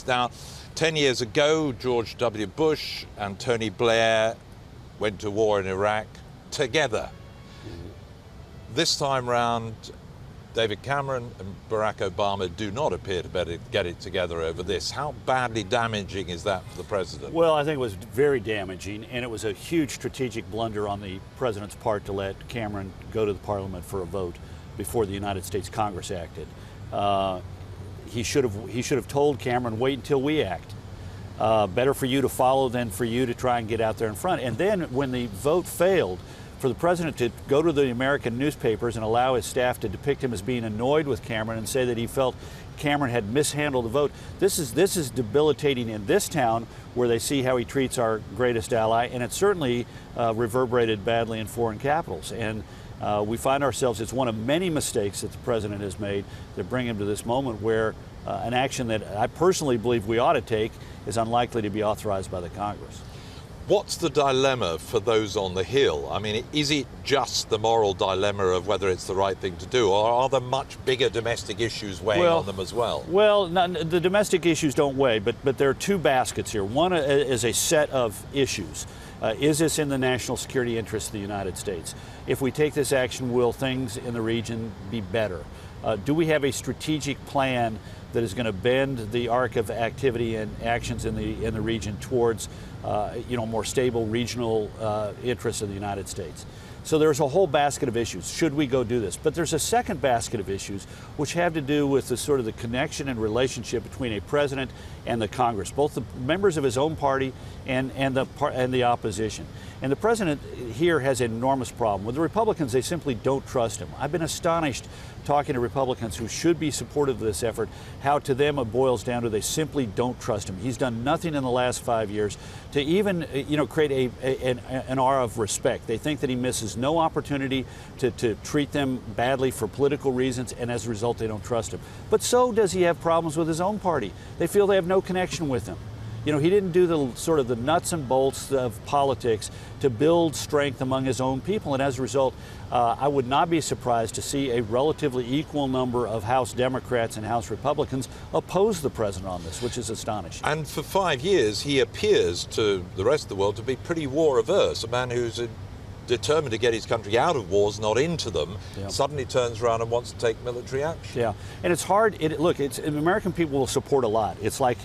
States. Now, 10 years ago, George W. Bush and Tony Blair went to war in Iraq together. This time round, David Cameron and Barack Obama do not appear to get it together over this. How badly damaging is that for the president? Well, I think it was very damaging, and it was a huge strategic blunder on the president's part to let Cameron go to the parliament for a vote before the United States Congress acted. He should have told Cameron, wait until we act. Better for you to follow than for you to try and get out there in front. And then when the vote failed, for the president to go to the American newspapers and allow his staff to depict him as being annoyed with Cameron and say that he felt Cameron had mishandled the vote, this is debilitating in this town where they see how he treats our greatest ally, and it certainly reverberated badly in foreign capitals. And we find ourselves, it's one of many mistakes that the president has made that bring him to this moment where an action that I personally believe we ought to take is unlikely to be authorized by the Congress. What's the dilemma for those on the Hill? I mean, is it just the moral dilemma of whether it's the right thing to do, or are there much bigger domestic issues weighing on them as well? Well, the domestic issues don't weigh, but there are two baskets here. One is a set of issues. Is this in the national security interest of the United States? If we take this action, will things in the region be better? Do we have a strategic plan that is going to bend the arc of activity and actions in the region towards more stable regional interests of the United States? So there's a whole basket of issues. Should we go do this? But there's a second basket of issues which have to do with the sort of the connection and relationship between a president and the Congress, both the members of his own party and the opposition. And the president here has an enormous problem. With the Republicans, they simply don't trust him. I've been astonished talking to Republicans who should be supportive of this effort, how to them it boils down to they simply don't trust him. He's done nothing in the last 5 years to even create an aura of respect. They think that he misses no opportunity to treat them badly for political reasons, and as a result they don't trust him. But so does he have problems with his own party. They feel they have no connection with him. He didn't do the sort of the nuts and bolts of politics to build strength among his own people, and as a result, I would not be surprised to see a relatively equal number of House Democrats and House Republicans oppose the president on this, which is astonishing. And for 5 years, he appears to the rest of the world to be pretty war averse, a man who's determined to get his country out of wars, not into them, suddenly turns around and wants to take military action. Yeah, and it's hard. Look, American people will support a lot. It's like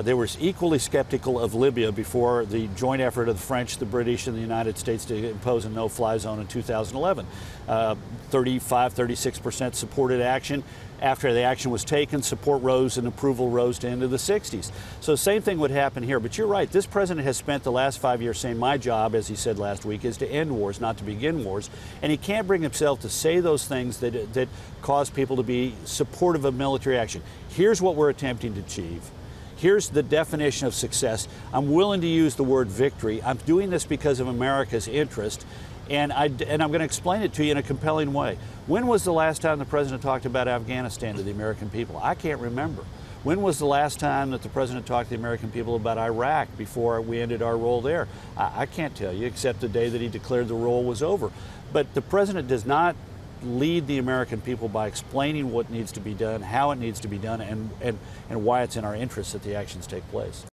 they were equally skeptical of Libya before the joint effort of the French, the British, and the United States to impose a no-fly zone in 2011. 36% supported action. After the action was taken, support rose and approval rose to into the 60s. So same thing would happen here. But you're right, this president has spent the last 5 years saying my job, as he said last week, is to end wars, not to begin wars. And he can't bring himself to say those things that cause people to be supportive of military action. Here's what we're attempting to achieve. Here's the definition of success. I'm willing to use the word victory. I'm doing this because of America's interest, and I'm going to explain it to you in a compelling way. When was the last time the president talked about Afghanistan to the American people? I can't remember. When was the last time that the president talked to the American people about Iraq before we ended our role there? I can't tell you, except the day that he declared the role was over. But the president does not lead the American people by explaining what needs to be done, how it needs to be done, and why it's in our interest that the actions take place.